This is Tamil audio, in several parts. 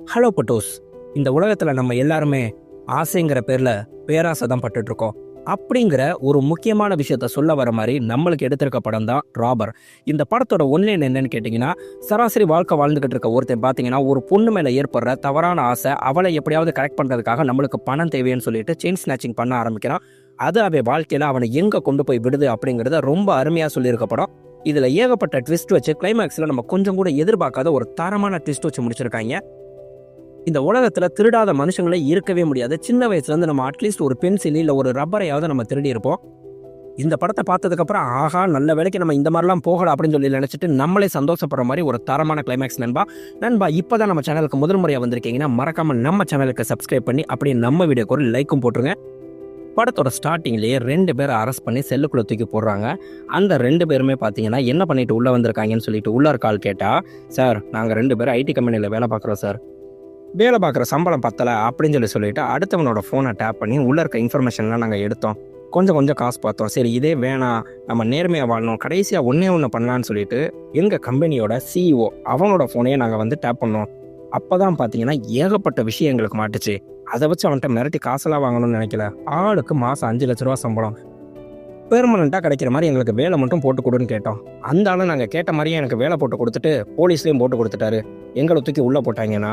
ஹலோ புட்டோஸ். இந்த உலகத்தில் நம்ம எல்லாருமே ஆசைங்கிற பேரில் பேராசை தான் பட்டுட்டு இருக்கோம். அப்படிங்கிற ஒரு முக்கியமான விஷயத்த சொல்ல வர மாதிரி நம்மளுக்கு எடுத்திருக்க படம் தான் ராபர். இந்த படத்தோட ஒன்லைன் என்னன்னு கேட்டிங்கன்னா, சராசரி வாழ்க்கை வாழ்ந்துகிட்டு இருக்க ஒருத்தன் பார்த்தீங்கன்னா, ஒரு பொண்ணு மேலே ஏற்படுற தவறான ஆசை, அவளை எப்படியாவது கரெக்ட் பண்ணுறதுக்காக நம்மளுக்கு பணம் தேவைன்னு சொல்லிட்டு செயின் ஸ்நாச்சிங் பண்ண ஆரம்பிக்கிறான். அது அவன் வாழ்க்கையில் அவனை எங்கே கொண்டு போய் விடுது அப்படிங்கிறத ரொம்ப அருமையாக சொல்லியிருக்க படம். இதில் ஏகப்பட்ட ட்விஸ்ட் வச்சு கிளைமேக்ஸில் நம்ம கொஞ்சம் கூட எதிர்பார்க்காத ஒரு தரமான ட்விஸ்ட் வச்சு முடிச்சிருக்காங்க. இந்த உலகத்தில் திருடாத மனுஷங்களே இருக்கவே முடியாது. சின்ன வயசுலேருந்து நம்ம அட்லீஸ்ட் ஒரு பென்சில் இல்லை ஒரு ரப்பரையாவது நம்ம திருடி இருப்போம். இந்த படத்தை பார்த்ததுக்கப்புறம் ஆஹா நல்ல வேலைக்கு நம்ம இந்த மாதிரிலாம் போகலாம் அப்படின்னு சொல்லி நினச்சிட்டு நம்மளே சந்தோஷப்படுற மாதிரி ஒரு தரமான கிளைமேக்ஸ் நண்பா இப்போ தான் நம்ம சேனலுக்கு முதல் முறையாக வந்திருக்கீங்கன்னா மறக்காமல் நம்ம சேனலுக்கு சப்ஸ்கிரைப் பண்ணி அப்படியே நம்ம வீடியோக்கு ஒரு லைக்கும் போட்டுருங்க. படத்தோட ஸ்டார்டிங்லேயே 2 பேரை அரெஸ்ட் பண்ணி செல்லுக்குள்ளே தூக்கி போடுறாங்க. அந்த 2 பேருமே பார்த்தீங்கன்னா என்ன பண்ணிட்டு உள்ளே வந்திருக்காங்கன்னு சொல்லிட்டு உள்ளார் கால் கேட்டால், சார் நாங்கள் 2 பேரும் ஐடி கம்பெனியில் வேலை பார்க்குறோம் சார், வேலை பார்க்குற சம்பளம் பத்தலை அப்படின்னு சொல்லிட்டு அடுத்தவனோட ஃபோனை டேப் பண்ணி உள்ளே இருக்க இன்ஃபர்மேஷன்லாம் நாங்கள் எடுத்தோம், கொஞ்சம் காசு பார்த்தோம், சரி இதே வேணாம் நம்ம நேர்மையாக வாழணும், கடைசியாக ஒன்று பண்ணலான்னு சொல்லிட்டு எங்கள் கம்பெனியோட சிஇஓ அவனோட ஃபோனையே நாங்கள் டேப் பண்ணோம். அப்போ தான் பார்த்தீங்கன்னா ஏகப்பட்ட விஷயம் எங்களுக்கு மாட்டுச்சு. அதை வச்சு அவன்கிட்ட மிரட்டி காசெல்லாம் வாங்கணும்னு நினைக்கல. ஆளுக்கு மாதம் 5 லட்ச ரூபா சம்பளம் பெர்மனண்ட்டாக கிடைக்கிற மாதிரி எங்களுக்கு வேலை மட்டும் போட்டு கொடுன்னு கேட்டோம். அந்த ஆளு நாங்கள் கேட்ட மாதிரியே எனக்கு வேலை போட்டு கொடுத்துட்டு போலீஸ்லேயும் போட்டு கொடுத்துட்டாரு. எங்களை தூக்கி உள்ளே போட்டாங்கன்னா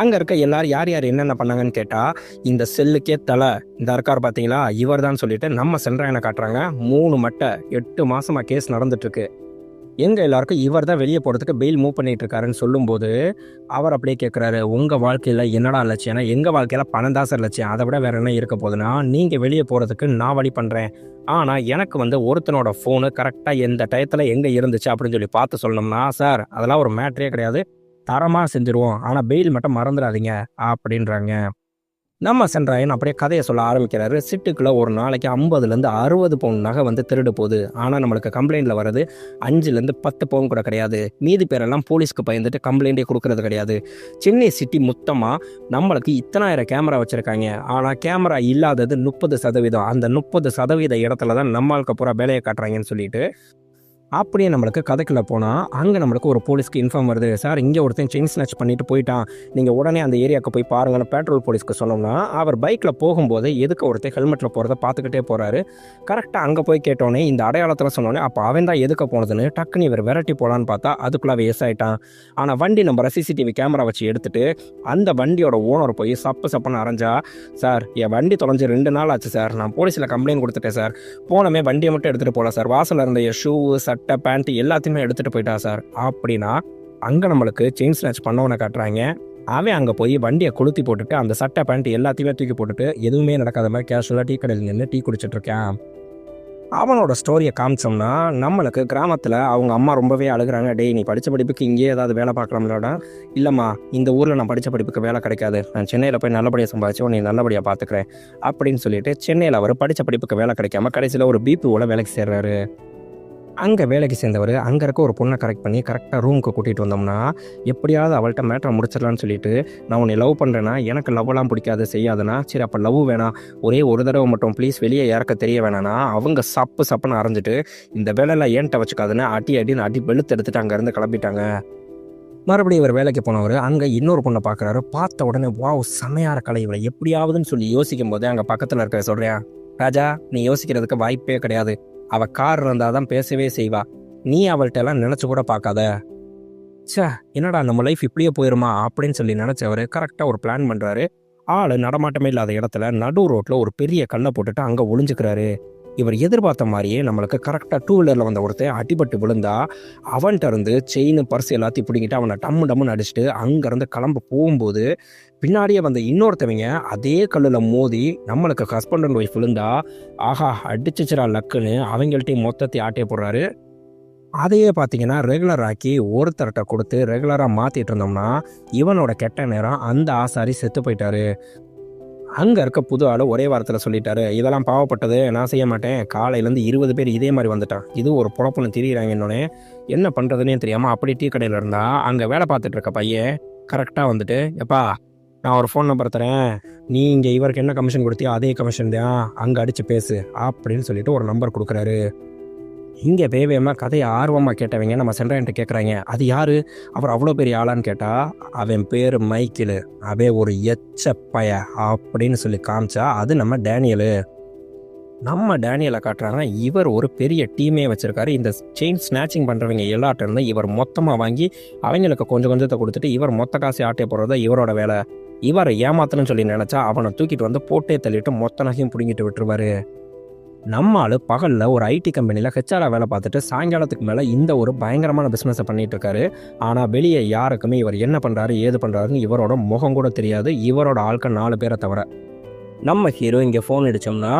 அங்கே இருக்க எல்லாரும் யார் யார் என்னென்ன பண்ணாங்கன்னு கேட்டால், இந்த செல்லுக்கே தலை இந்த இருக்கார் பார்த்தீங்களா இவர் தான் சொல்லிட்டு நம்ம சென்றாயனை காட்டுறாங்க. 3 மட்டை 8 மாதமாக கேஸ் நடந்துட்டுருக்கு. எங்கள் எல்லாருக்கும் இவர் தான் வெளியே போகிறதுக்கு பெயில் மூவ் பண்ணிட்டு இருக்காருன்னு சொல்லும்போது அவர் அப்படியே கேட்குறாரு, உங்கள் வாழ்க்கையில் என்னடா லட்சியம்? எங்கள் வாழ்க்கையில் பணம் தான் சார் லட்சியம், அதை விட வேறு என்ன இருக்க போகுதுன்னா நீங்கள் வெளியே போகிறதுக்கு நான் வழி பண்ணுறேன். ஆனால் எனக்கு ஒருத்தனோட ஃபோனு கரெக்டாக எந்த டயத்தில் எங்கே இருந்துச்சு அப்படின்னு சொல்லி பார்த்து சொல்லணும்னா, சார் அதெல்லாம் ஒரு மேட்ரே கிடையாது, தரமாக செஞ்சுருவோம், ஆனால் பெயில் மட்டும் மறந்துடாதீங்க அப்படின்றாங்க. நம்ம சென்றாயன் அப்படியே கதையை சொல்ல ஆரம்பிக்கிறாரு. சிட்டுக்குள்ளே ஒரு நாளைக்கு 50லேருந்து 60 பவுன் நகை திருடு போகுது. ஆனால் நம்மளுக்கு கம்ப்ளைண்ட்டில் வர்றது 5லேருந்து 10 பவுன் கூட கிடையாது. மீதி பேரெல்லாம் போலீஸ்க்கு பயந்துட்டு கம்ப்ளைண்ட்டே கொடுக்கறது கிடையாது. சென்னை சிட்டி மொத்தமாக நம்மளுக்கு இத்தனாயிரம் கேமரா வச்சுருக்காங்க. ஆனால் கேமரா இல்லாதது 30%. அந்த 30% இடத்துல தான் நம்மளுக்கு பூரா வேலையை காட்டுறாங்கன்னு சொல்லிட்டு அப்படியே நம்மளுக்கு கதைக்குள்ளே போனால் அங்கே நம்மளுக்கு ஒரு போலீஸ்க்கு இன்ஃபார்ம் வருது, சார் இங்கே ஒருத்தன் செயின் ஸ்நாச் பண்ணிட்டு போயிட்டான், நீங்கள் உடனே அந்த ஏரியாவுக்கு போய் பாருங்கன்னு பெட்ரோல் போலீஸ்க்கு சொன்னோம்னா, அவர் பைக்கில் போகும்போது எதுக்கு ஒருத்தன் ஹெல்மெட்டில் போகிறத பார்த்துக்கிட்டே போகிறாரு. கரெக்டாக அங்கே போய் கேட்டோன்னே இந்த அடையாளத்தில் சொன்னோன்னே அப்போ அவன் தான் எதுக்க போனதுன்னு டக்குன்னு இவர் விரட்டி போகலான்னு பார்த்தா அதுக்குள்ளே அவன் எஸ் ஆகிட்டான். ஆனால் வண்டி நம்பரை சிசிடிவி கேமரா வச்சு எடுத்துகிட்டு அந்த வண்டியோட ஓனர் போய் சப்புன்னு அரைஞ்சா, சார் என் வண்டி தொலைஞ்சு 2 நாள் ஆச்சு சார், நான் போலீஸில் கம்ப்ளைண்ட் கொடுத்துட்டேன் சார், போனமே வண்டியை மட்டும் எடுத்துகிட்டு போகல சார், வாசலில் இருந்த என் ஷூ சட்டை பேண்ட் எல்லாத்தையுமே எடுத்துகிட்டு போயிட்டா சார் அப்படின்னா அங்கே நம்மளுக்கு செயின் ஸ்நாச் பண்ணவனை காட்டுறாங்க. அவன் அங்கே போய் வண்டியை கொளுத்தி போட்டுட்டு அந்த சட்டை பேண்ட் எல்லாத்தையுமே தூக்கி போட்டுட்டு எதுவுமே நடக்காத மாதிரி கேஷுவலாக டீ கடையில் நின்று டீ குடிச்சிட்டு இருக்கேன். அவனோட ஸ்டோரியை காமிச்சோம்னா நம்மளுக்கு கிராமத்தில் அவங்க அம்மா ரொம்பவே அழுகிறாங்க, டேய் நீ படித்த படிப்புக்கு இங்கேயே ஏதாவது வேலை பார்க்கலாம்லடா, இல்லைம்மா இந்த ஊரில் நான் படித்த படிப்புக்கு வேலை கிடைக்காது, நான் சென்னையில் போய் நல்லபடியாக சம்பாதிச்சு நீ நல்லபடியாக பார்த்துக்கிறேன் அப்படின்னு சொல்லிட்டு சென்னையில் அவர் படித்த படிப்புக்கு வேலை கிடைக்காம கடைசியில் ஒரு பிபிஓவில் வேலைக்கு சேர்றாரு. அங்கே வேலைக்கு சேர்ந்தவர் அங்கே இருக்க ஒரு பொண்ணை கரெக்ட் பண்ணி கரெக்டாக ரூமுக்கு கூட்டிகிட்டு வந்தோம்னா எப்படியாவது அவள்கிட்ட மேட்டரை முடிச்சிடலான்னு சொல்லிட்டு, நான் உன்னை லவ் பண்ணுறேன்னா எனக்கு லவ்லாம் பிடிக்காது செய்யாதுன்னா, சரி அப்போ லவ் வேணாம், ஒரே ஒரு தடவை மட்டும் ப்ளீஸ் வெளியே யாருக்க தெரிய வேணான்னா அவங்க சப்புன்னு அரைஞ்சிட்டு இந்த வேலையில் ஏன்ட்ட வச்சுக்காதுன்னு அடி வெளுத்து எடுத்துட்டு அங்கேருந்து கிளம்பிட்டாங்க. மறுபடியும் இவர் வேலைக்கு போனவர் அங்கே இன்னொரு பொண்ணை பார்க்குறாரு. பார்த்த உடனே வாவ் செமையார கலை இவளை எப்படியாவதுன்னு சொல்லி யோசிக்கும் போதே அங்கே பக்கத்தில் இருக்க சொல்கிறேன், ராஜா நீ யோசிக்கிறதுக்கு வாய்ப்பே கிடையாது, அவள் கார் இருந்தால் தான் பேசவே செய்வா, நீ அவள்கிட்ட எல்லாம் நினச்சி கூட பார்க்காத. சே என்னடா நம்ம லைஃப் இப்படியே போயிருமா அப்படின்னு சொல்லி நினச்சவர் கரெக்டாக ஒரு பிளான் பண்ணுறாரு. ஆள் நடமாட்டமே இல்லாத இடத்துல நடு ரோட்டில் ஒரு பெரிய கல்லை போட்டுட்டு அங்கே ஒளிஞ்சுக்கிறாரு. இவர் எதிர்பார்த்த மாதிரியே நம்மளுக்கு கரெக்டாக 2 வீலரில் வந்த ஒருத்தர் அடிபட்டு விழுந்தா அவன்கிட்ட இருந்து செயின் பர்ஸ் எல்லாத்தையும் பிடிங்கிட்டு அவனை டம்முன்னு அடிச்சுட்டு அங்கேருந்து கிளம்ப போகும்போது பின்னாடியே வந்த இன்னொருத்தவங்க அதே கல்லில் மோதி நம்மளுக்கு ஹஸ்பண்ட் அண்ட் ஒய்ஃப் விழுந்தா, ஆஹா அடிச்சிச்சிரா லக்குன்னு அவங்கள்ட்டையும் மொத்தத்தை ஆட்டே போடுறாரு. அதையே பார்த்தீங்கன்னா ரெகுலர் ஆக்கி ஒருத்தர்கிட்ட கொடுத்து ரெகுலராக மாற்றிட்டு இருந்தோம்னா இவனோட கெட்ட நேரம் அந்த ஆசாரி செத்து போயிட்டாரு. அங்கே இருக்க புது ஆள் ஒரே வாரத்தில் சொல்லிட்டாரு, இதெல்லாம் பாவப்பட்டது நான் செய்ய மாட்டேன், காலையிலேருந்து 20 பேர் இதே மாதிரி வந்துட்டான், இது ஒரு பொழப்புன்னு திரியிறாங்கன்னொன்னே என்ன பண்ணுறதுன்னே தெரியாமல் அப்படி டீ கடையில் இருந்தால் அங்கே வேலை பார்த்துட்டு இருக்க பையன் கரெக்டாக எப்பா நான் ஒரு ஃபோன் நம்பர் தரேன், நீ இங்கே இவருக்கு என்ன கமிஷன் கொடுத்தியோ அதே கமிஷன் தான், அங்கே அடித்து பேசு அப்படின்னு சொல்லிட்டு ஒரு நம்பர் கொடுக்குறாரு. இங்கே வேவேமாக கதையை ஆர்வமாக கேட்டவங்க நம்ம சென்ட்ராயன்ட்ட கேட்குறாங்க, அது யார், அவர் அவ்வளோ பெரிய ஆளான்னு கேட்டால், அவன் பேர் மைக்கிள், அவன் ஒரு எச்ச பய அப்படின்னு சொல்லி காமிச்சா அது நம்ம டேனியலு. நம்ம டேனியலை காட்டுறாங்க, இவர் ஒரு பெரிய டீமே வச்சுருக்காரு. இந்த செயின் ஸ்நாச்சிங் பண்ணுறவங்க எல்லார்ட்ட இருந்து இவர் மொத்தமாக வாங்கி அவங்களுக்கு கொஞ்சம் கொஞ்சத்தை கொடுத்துட்டு இவர் மொத்த காசு ஆட்டே போடுறது இவரோட வேலை. இவரை ஏமாத்தணும்னு சொல்லி நினச்சா அவனை தூக்கிட்டு வந்து போட்டே தள்ளிட்டு மொத்த நகையும் பிடுங்கிட்டு விட்டுருவாரு. நம்ம ஆள் பகலில் ஒரு ஐடி கம்பெனியில் ஹெச்ஆராக வேலை பார்த்துட்டு சாயங்காலத்துக்கு மேலே இந்த ஒரு பயங்கரமான பிஸ்னஸை பண்ணிட்டு இருக்காரு. ஆனால் வெளியே யாருக்குமே இவர் என்ன பண்ணுறாரு ஏது பண்ணுறாருன்னு இவரோட முகம் கூட தெரியாது, இவரோட ஆட்கள் 4 பேரை தவிர. நம்ம ஹீரோ இங்கே ஃபோன் அடித்தோம்னா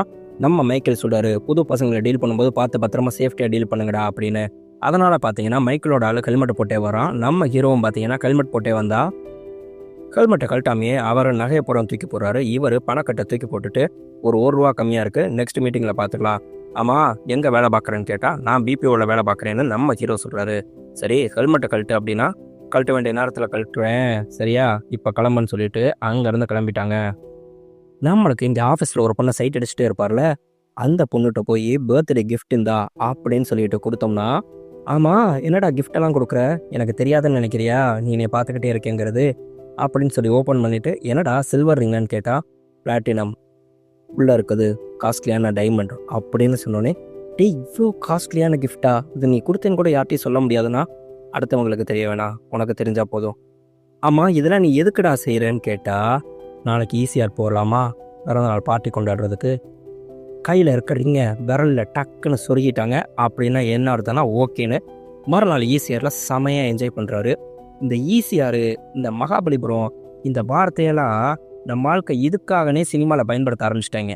நம்ம மைக்கேல் சொல்கிறாரு, புது பசங்களை டீல் பண்ணும்போது பார்த்து பத்திரமா சேஃப்டியாக டீல் பண்ணுங்கடா அப்படின்னு. அதனால் பார்த்தீங்கன்னா மைக்கிளோட ஆள் ஹெல்மெட்டை போட்டே வரான். நம்ம ஹீரோவும் பார்த்தீங்கன்னா ஹெல்மெட் போட்டே வந்தால் ஹெல்மெட்டை கழட்டாமையே அவர் நகையை புறம் தூக்கி போடுறாரு. இவர் பணக்கட்டை தூக்கி போட்டுட்டு ஒரு ரூபா கம்மியாக இருக்குது, நெக்ஸ்ட் மீட்டிங்கில் பார்த்துக்கலாம். ஆமாம், எங்கே வேலை பார்க்குறேன்னு கேட்டால் நான் பிபிஓவில் வேலை பார்க்குறேன்னு நம்ம ஹீரோ சொல்கிறாரு. சரி, ஹெல்மெட்டை கழட்டு அப்படின்னா கழட்ட வேண்டிய நேரத்தில் கழட்டுவேன், சரியா, இப்போ கிளம்புன்னு சொல்லிட்டு அங்கேருந்து கிளம்பிட்டாங்க. நம்மளுக்கு இங்கே ஆஃபீஸில் ஒரு பொண்ணை சைட் அடிச்சுட்டே இருப்பார்ல, அந்த பொண்ணுகிட்ட போய் பர்த்டே கிஃப்ட் இந்தா அப்படின்னு சொல்லிட்டு கொடுத்தோம்னா, ஆமாம் என்னடா கிஃப்டெல்லாம் கொடுக்குற, எனக்கு தெரியாதுன்னு நினைக்கிறியா, நீ என்னை பார்த்துக்கிட்டே இருக்கேங்கிறது அப்படின்னு சொல்லி ஓப்பன் பண்ணிவிட்டு, என்னடா சில்வர் ரிங்னு கேட்டால் பிளாட்டினம் உள்ளே இருக்குது, காஸ்ட்லியான டைமண்ட் அப்படின்னு சொன்னோன்னே, டே இவ்வளோ காஸ்ட்லியான கிஃப்டா, இது நீ கொடுத்தேன்னு கூட யார்ட்டையும் சொல்ல முடியாதுன்னா அடுத்தவங்களுக்கு தெரிய வேணாம், உனக்கு தெரிஞ்சால் போதும். ஆமாம் இதெல்லாம் நீ எதுக்குடா செய்கிறேன்னு கேட்டால், நாளைக்கு ஈஸியாக போகலாமா பிறந்தநாள் பார்ட்டி கொண்டாடுறதுக்கு, கையில் இருக்கிறீங்க விரலில் டக்குன்னு சொருகிட்டாங்க அப்படின்னா என்ன அர்த்தம்னா ஓகேன்னு மறுநாள் ஈசிஆரில் செமையாக என்ஜாய் பண்ணுறாரு. இந்த ஈசிஆர், இந்த மகாபலிபுரம், இந்த வார்த்தையெல்லாம் நம்ம வாழ்க்கை இதுக்காகனே சினிமாவில் பயன்படுத்த ஆரம்பிச்சிட்டாங்க.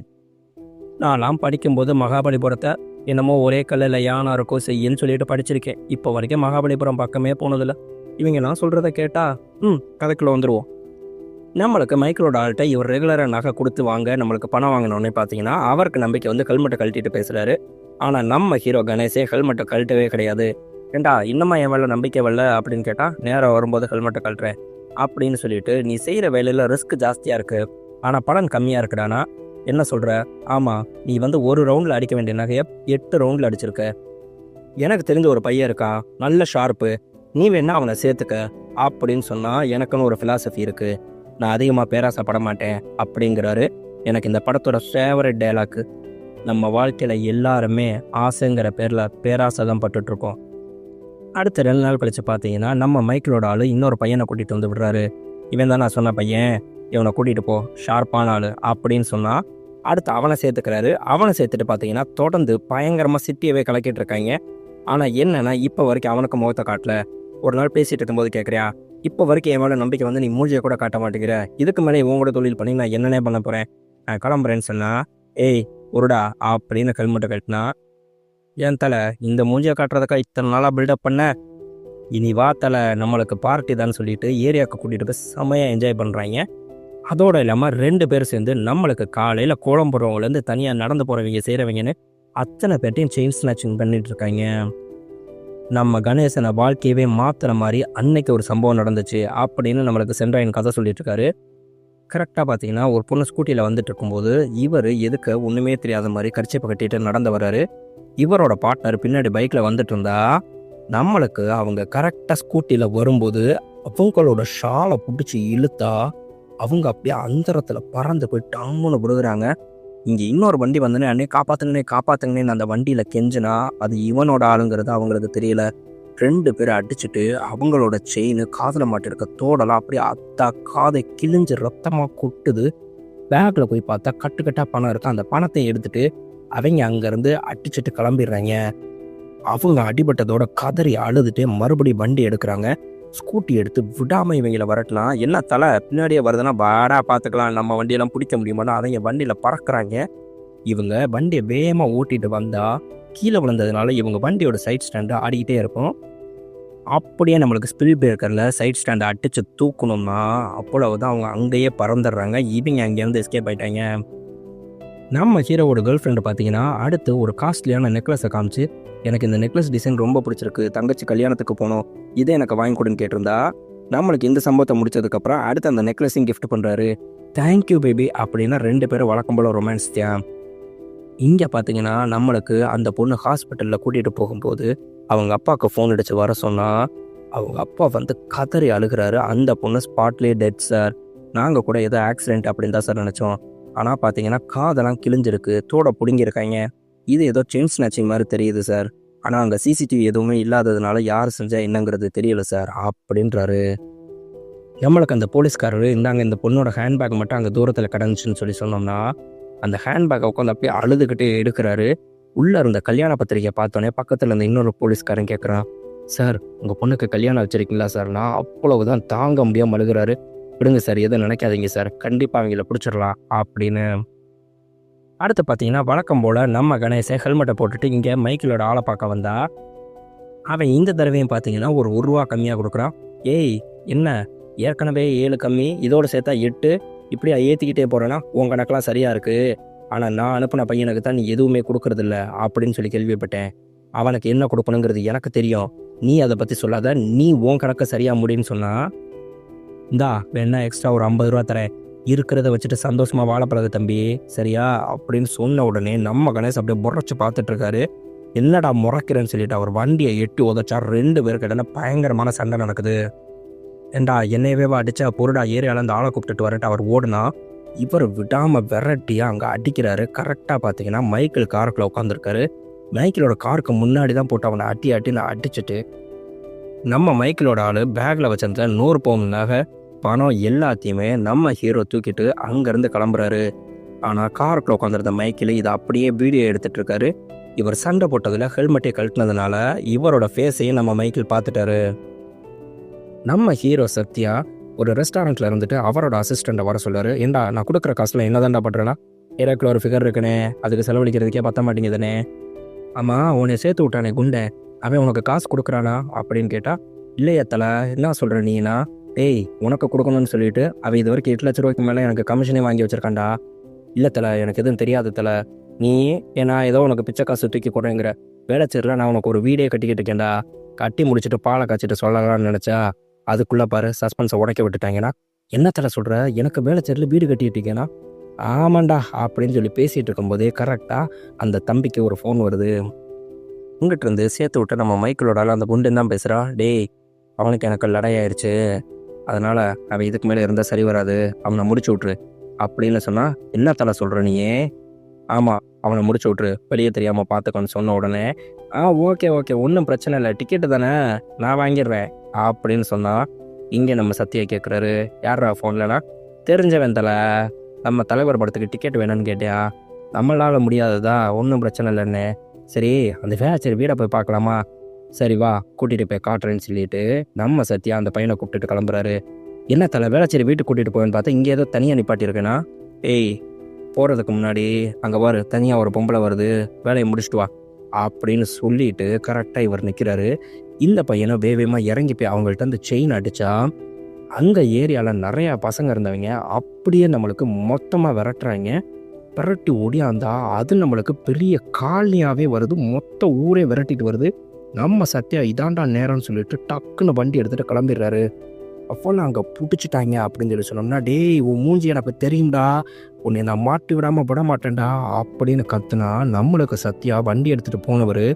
நான்லாம் படிக்கும்போது மகாபலிபுரத்தை என்னமோ ஒரே கல்லில் யானை இருக்கோ செய்யன்னு சொல்லிட்டு படிச்சிருக்கேன். இப்போ வரைக்கும் மகாபலிபுரம் பக்கமே போனதில்லை. இவங்கெல்லாம் சொல்கிறத கேட்டால் கதைக்குள்ளே வந்துடுவோம். நம்மளுக்கு மைக்கிளோட ஆள்கிட்ட இவர் ரெகுலராக நகை கொடுத்து வாங்க நம்மளுக்கு பணம் வாங்கினோடனே பார்த்தீங்கன்னா அவருக்கு நம்பிக்கை வந்து ஹெல்மெட்டை கழட்டிட்டு பேசுகிறாரு. ஆனால் நம்ம ஹீரோ கணேஷே ஹெல்மெட்டை கழட்டவே கிடையாது. ஏண்டா இன்னமா என் வேலை நம்பிக்கை வரல அப்படின்னு கேட்டால், நேரம் வரும்போது ஹெல்மெட்டை கழட்டுறேன் அப்படின்னு சொல்லிட்டு, நீ செய்கிற வேலையில் ரிஸ்க் ஜாஸ்தியாக இருக்குது ஆனால் பலன் கம்மியாக இருக்குடானா என்ன சொல்கிற, ஆமாம் நீ வந்து ஒரு ரவுண்டில் அடிக்க வேண்டிய நகையை 8 ரவுண்டில் அடிச்சிருக்க, எனக்கு தெரிஞ்ச ஒரு பையன் இருக்கா நல்ல ஷார்ப்பு, நீ வேணா அவனை சேர்த்துக்க அப்படின்னு சொன்னால் எனக்குன்னு ஒரு ஃபிலாசபி இருக்குது, நான் அதிகமாக பேராசைப்பட மாட்டேன் அப்படிங்கிறாரு. எனக்கு இந்த படத்தோட ஃபேவரட் டைலாக்கு, நம்ம வாழ்க்கையில் எல்லாருமே ஆசைங்கிற பேரில் பேராசை தான் பட்டுட்ருக்கோம். அடுத்த 2 நாள் கழித்து பார்த்தீங்கன்னா நம்ம மைக்கிளோட ஆள் இன்னொரு பையனை கூட்டிகிட்டு வந்து விடுறாரு. இவன் தான் நான் சொன்ன பையன், இவனை கூட்டிகிட்டு போ, ஷார்ப்பான ஆள் அப்படின்னு சொன்னால் அடுத்து அவனை சேர்த்துக்கிறாரு. அவனை சேர்த்துட்டு பார்த்தீங்கன்னா தொடர்ந்து பயங்கரமாக சிட்டியவே கலக்கிட்டு இருக்காங்க. ஆனால் என்னென்னா இப்போ வரைக்கும் அவனுக்கு முகத்தை காட்டல. ஒரு நாள் பேசிகிட்டு இருக்கும்போது கேட்குறியா, இப்போ வரைக்கும் என் மேலே நம்பிக்கை வந்து நீ மூஞ்சியை கூட காட்ட மாட்டேங்கிற, இதுக்கு மேலே இவங்களோட தொழில் பண்ணி நான் என்னென்ன பண்ண போகிறேன், நான் கிளம்புறேன்னு சொன்னால், ஏய் ஒருடா அப்படின்னு ஹெல்மெட்டை கட்டினா, என் தலை இந்த மூஞ்சியை காட்டுறதுக்கா இத்தனை நாளாக பில்டப் பண்ண, இனி வா தலை நம்மளுக்கு பார்ட்டி தான் சொல்லிட்டு ஏரியாவுக்கு கூட்டிகிட்டு போய் செம்மையாக என்ஜாய் பண்ணுறாங்க. அதோடு இல்லாமல் 2 பேர் சேர்ந்து நம்மளுக்கு காலையில் கோலம் போடுறவங்கலேருந்து தனியாக நடந்து போகிறவங்க செய்கிறவங்கன்னு அத்தனை பேர்ட்டையும் செயின் ஸ்நாச்சிங் பண்ணிட்டு இருக்காங்க. நம்ம கணேசனை வாழ்க்கையவே மாற்றுற மாதிரி அன்னைக்கு ஒரு சம்பவம் நடந்துச்சு அப்படின்னு நம்மளுக்கு சென்ட்ராயன் கதை சொல்லிட்டு இருக்காரு. கரெக்டாக பார்த்தீங்கன்னா ஒரு பொண்ணு ஸ்கூட்டியில் வந்துட்டு இருக்கும்போது இவர் எதுக்கு ஒன்றுமே தெரியாத மாதிரி கர்ச்சீப்பை கட்டிட்டு நடந்து வர்றாரு. இவரோட பார்ட்னர் பின்னாடி பைக்கில் வந்துட்டு இருந்தா நம்மளுக்கு அவங்க கரெக்டாக ஸ்கூட்டியில் வரும்போது அவங்களோட ஷாலை பிடிச்சி இழுத்தா அவங்க அப்படியே அந்தரத்தில் பறந்து போய் டம்முன்னு விடுகிறாங்க. இங்கே இன்னொரு வண்டி வந்தோடனே அன்னே காப்பாற்றுங்கன்னு அந்த வண்டியில் கெஞ்சினா அது இவனோட ஆளுங்கிறது அவங்களுக்கு தெரியல. 2 பேரை அடிச்சுட்டு அவங்களோட செயின் காதில் மாட்டிருக்க தோடெல்லாம் அப்படியே அத்தா காதை கிழிஞ்சு ரத்தமாக கொட்டுது. பேக்கில் போய் பார்த்தா கட்டுக்கட்டாக பணம் இருக்கு. அந்த பணத்தை எடுத்துட்டு அவங்க அங்கேருந்து அடிச்சுட்டு கிளம்பிடுறாங்க. அவங்க அடிபட்டதோட கதறி அழுதுட்டு மறுபடியும் வண்டி எடுக்கிறாங்க. ஸ்கூட்டி எடுத்து விடாமல் இவங்கள வரட்டலாம். என்ன தலை பின்னாடியே வருதுன்னா வாடா பார்த்துக்கலாம், நம்ம வண்டியெல்லாம் பிடிக்க முடியுமானா அவங்க வண்டியில் பறக்கிறாங்க. இவங்க வண்டியை வேகமாக ஓட்டிட்டு வந்தால் கீழே விழுந்ததுனால இவங்க வண்டியோட சைட் ஸ்டாண்டு ஆடிக்கிட்டே இருக்கும். அப்படியே நம்மளுக்கு ஸ்பில் பிரேக்கரில் சைட் ஸ்டாண்டை அடித்து தூக்கணும்னா அவ்வளவுதான், அவங்க அங்கேயே பறந்துடுறாங்க. இவங்க அங்கேருந்து எஸ்கேப் ஆகிட்டாங்க. நம்ம ஹீரோவோட கேர்ள் ஃப்ரெண்டு பார்த்தீங்கன்னா அடுத்து ஒரு காஸ்ட்லியான நெக்லஸை காமிச்சு, எனக்கு இந்த நெக்லஸ் டிசைன் ரொம்ப பிடிச்சிருக்கு, தங்கச்சி கல்யாணத்துக்கு போனோம், இதே எனக்கு வாங்கி கொடுன்னு கேட்டிருந்தா நம்மளுக்கு இந்த சம்பவத்தை முடிச்சதுக்கப்புறம் அடுத்து அந்த நெக்லஸையும் கிஃப்ட் பண்ணுறாரு. தேங்க்யூ பேபி அப்படின்னா 2 பேரும் வழக்கம் போல் ரொமான்ஸ் தான். இங்கே பார்த்தீங்கன்னா நம்மளுக்கு அந்த பொண்ணு ஹாஸ்பிட்டலில் கூட்டிகிட்டு போகும்போது அவங்க அப்பாவுக்கு ஃபோன் அடித்து வர சொன்னால் அவங்க அப்பா வந்து கதறி அழுகிறாரு. அந்த பொண்ணு ஸ்பாட்லேயே டெட் சார். நாங்கள் கூட ஏதோ ஆக்சிடென்ட் அப்படின்னு தான் சார் நினச்சோம். ஆனால் பார்த்தீங்கன்னா காதெல்லாம் கிழிஞ்சிருக்கு, தோட பிடுங்கியிருக்காங்க. இது ஏதோ செயின் ஸ்நாச்சிங் மாதிரி தெரியுது சார். ஆனால் அங்கே சிசிடிவி எதுவுமே இல்லாததுனால யார் செஞ்சால் என்னங்கிறது தெரியல சார் அப்படின்றாரு. நம்மளுக்கு அந்த போலீஸ்காரர் இந்தாங்க இந்த பொண்ணோட ஹேண்ட்பேக் மட்டும் அங்கே தூரத்தில் கிடந்துச்சுன்னு சொல்லி சொன்னோம்னா அந்த ஹேண்ட்பேக்கை உட்காந்து அப்படியே அழுதுகிட்டே எடுக்கிறாரு. உள்ளே இருந்த கல்யாண பத்திரிக்கை பார்த்தோன்னே பக்கத்தில் இருந்த இன்னொரு போலீஸ்காரன் கேட்குறான், சார் உங்கள் பொண்ணுக்கு கல்யாணம் வச்சிருக்கீங்களா சார்? நான் அவ்வளவுதான் தாங்க முடியாமல் அழுகிறாரு. விடுங்க சார், எதுவும் நினைக்காதீங்க சார், கண்டிப்பாக அவங்கள பிடிச்சிடலாம் அப்படின்னு. அடுத்து பார்த்தீங்கன்னா வழக்கம் போல் நம்ம கணேசன் ஹெல்மெட்டை போட்டுட்டு இங்கே மைக்கிளோட ஆளை பார்க்க வந்தா அவன் இந்த தடவையும் பார்த்தீங்கன்னா ஒரு ரூபா கம்மியாக கொடுக்குறான். ஏய் என்ன ஏற்கனவே 7 கம்மி, இதோடு சேர்த்தா 8, இப்படியா ஏற்றிக்கிட்டே போகிறேன்னா உன் கணக்கெலாம் சரியாக இருக்குது. ஆனால் நான் அனுப்பின பையனுக்கு தான் நீ எதுவுமே கொடுக்கறதில்ல அப்படின்னு சொல்லி கேள்விப்பட்டேன். அவனுக்கு என்ன கொடுக்கணுங்கிறது எனக்கு தெரியும், நீ அதை பற்றி சொல்லாத, நீ உன் கணக்கை சரியாக முடின்னு சொன்னால் இந்தா வேணா எக்ஸ்ட்ரா ஒரு 50 ரூபா தரேன், இருக்கிறத வச்சுட்டு சந்தோஷமாக வாழப்படாத தம்பி சரியா அப்படின்னு சொன்ன உடனே நம்ம கணேஷ் அப்படியே முறைச்சி பார்த்துட்ருக்காரு. என்னடா முறைக்கிறேன்னு சொல்லிட்டு அவர் வண்டியை எட்டி உதச்சா 2 பேருக்கு இடையில பயங்கரமான சண்டை நடக்குது. ஏண்டா என்னையவே அடிச்சா பொருடா ஏரியாவில் அந்த ஆளை கூப்பிட்டுட்டு வரட்டு அவர் ஓடுனா இவர் விடாமல் விரட்டியாக அங்கே அடிக்கிறாரு. கரெக்டாக பார்த்தீங்கன்னா மைக்கிள் காருக்குள்ளே உட்காந்துருக்காரு. மைக்கிளோட காருக்கு முன்னாடி தான் போட்டு அவனை அட்டின்னு அடிச்சுட்டு நம்ம மைக்கிளோட ஆள் பேக்கில் வச்சிருந்த 100 பவுன் பணம் எல்லாத்தையுமே நம்ம ஹீரோ தூக்கிட்டு அங்கேருந்து கிளம்புறாரு. ஆனால் காருக்குள்ளே உட்காந்துருந்த மைக்கிள் இதை அப்படியே வீடியோ எடுத்துகிட்டு இருக்காரு. இவர் சண்டை போட்டதில் ஹெல்மெட்டை கழட்டினதுனால இவரோட ஃபேஸையும் நம்ம மைக்கிள் பார்த்துட்டாரு. நம்ம ஹீரோ சத்யா ஒரு ரெஸ்டாரண்ட்டில் இருந்துட்டு அவரோட அசிஸ்டண்ட்டை வர சொல்லுவார். ஏண்டா நான் கொடுக்குற காசில் என்ன தாண்டா பண்ணுறேன்னா ஏரோக்கில் ஒரு ஃபிகர் இருக்குனே, அதுக்கு செலவழிக்கிறதுக்கே பற்ற மாட்டேங்குதுனே. ஆமாம் உன்னை சேர்த்து விட்டானே குண்டை, அவன் உனக்கு காசு கொடுக்குறானா அப்படின்னு கேட்டால் இல்லையா தலை, என்ன சொல்கிற நீனா? டேய் உனக்கு கொடுக்கணும்னு சொல்லிட்டு அவன் இது வரைக்கும் 8 லட்ச ரூபாய்க்கு மேலே எனக்கு கமிஷனே வாங்கி வச்சிருக்காண்டா. இல்லை தலை எனக்கு எதுவும் தெரியாது தலை, நீ ஏன்னா ஏதோ உனக்கு பிச்சை காசு தூக்கி கொடுங்கிற வேலைச்சேரில் நான் உனக்கு ஒரு வீடே கட்டிக்கிட்டு இருக்கேன்டா, கட்டி முடிச்சுட்டு பாலை காய்ச்சிட்டு சொல்லலாம்னு நினச்சா அதுக்குள்ளே பாரு சஸ்பென்ஸை உடைக்க விட்டுட்டாங்கன்னா. என்ன தலை சொல்கிற, எனக்கு வேலைச்சேரில் வீடு கட்டிட்டு இருக்கேன்னா? ஆமாண்டா அப்படின்னு சொல்லி பேசிகிட்டு இருக்கும்போதே கரெக்டாக அந்த தம்பிக்கு ஒரு ஃபோன் வருது. உங்ககிட்ட இருந்து சேர்த்து விட்டு நம்ம மைக்கிளோட அந்த குண்டுன்னு தான் பேசுகிறா. டேய் அவனுக்கு எனக்கு லடையாயிருச்சு, அதனால் அவன் இதுக்கு மேலே இருந்தால் சரி வராது, அவனை முடிச்சு விட்ரு அப்படின்னு சொன்னால் என்ன தலை சொல்கிற நீயே? ஆமாம் அவனை முடிச்சு விட்ரு, வெளியே தெரியாமல் பார்த்துக்கோன்னு சொன்ன உடனே ஓகே ஒன்றும் பிரச்சனை இல்லை, டிக்கெட்டு தானே நான் வாங்கிடுவேன் அப்படின்னு சொன்னால் இங்கே நம்ம சத்யா கேட்குறாரு, யாரா ஃபோன்லனா? தெரிஞ்சவன் தலை, நம்ம தலைவர் படத்துக்கு டிக்கெட் வேணும்னு கேட்டியா? நம்மளால் முடியாததா, ஒன்றும் பிரச்சனை இல்லைன்னு. சரி அந்த சரி வீடை போய் பார்க்கலாமா? சரி வா கூட்டிகிட்டு போய் காட்டுறேன்னு சொல்லிட்டு நம்ம சத்யா அந்த பையனை கூப்பிட்டுட்டு கிளம்புறாரு. என்ன தலை வேலைச்சேரி வீட்டுக்கு கூட்டிகிட்டு போவேன்னு பார்த்தா இங்கே ஏதோ தனியாக நிப்பாட்டியிருக்கேன்னா? ஏய் போகிறதுக்கு முன்னாடி அங்கே வரு தனியாக ஒரு பொம்பளை வருது, வேலையை முடிச்சுட்டு வா அப்படின்னு சொல்லிட்டு கரெக்டாக இவர் நிற்கிறாரு. இந்த பையனை வேகமாக இறங்கி போய் அவங்கள்ட்ட அந்த செயின் அடித்தா அங்கே ஏரியாவில் நிறையா பசங்க இருந்தவங்க அப்படியே நம்மளுக்கு மொத்தமாக விரட்டுறாங்க. விரட்டி ஓடியாந்தா அது நம்மளுக்கு பெரிய காலனியாகவே வருது, மொத்த ஊரே விரட்டிட்டு வருது. நம்ம சத்யா இதாண்டா நேரம்னு சொல்லிட்டு டக்குன்னு வண்டி எடுத்துகிட்டு கிளம்பிடுறாரு. அப்போல்லாம் அங்கே பிடிச்சிட்டாங்க அப்படின்னு சொல்லி சொன்னோம்னா, டேய் உன் மூஞ்சி எனக்கு தெரியும்டா, உன்னை நான் மாட்டி விடாமல் விட மாட்டேன்டா அப்படின்னு கத்துனா நம்மளுக்கு சத்யா வண்டி எடுத்துகிட்டு போனவர்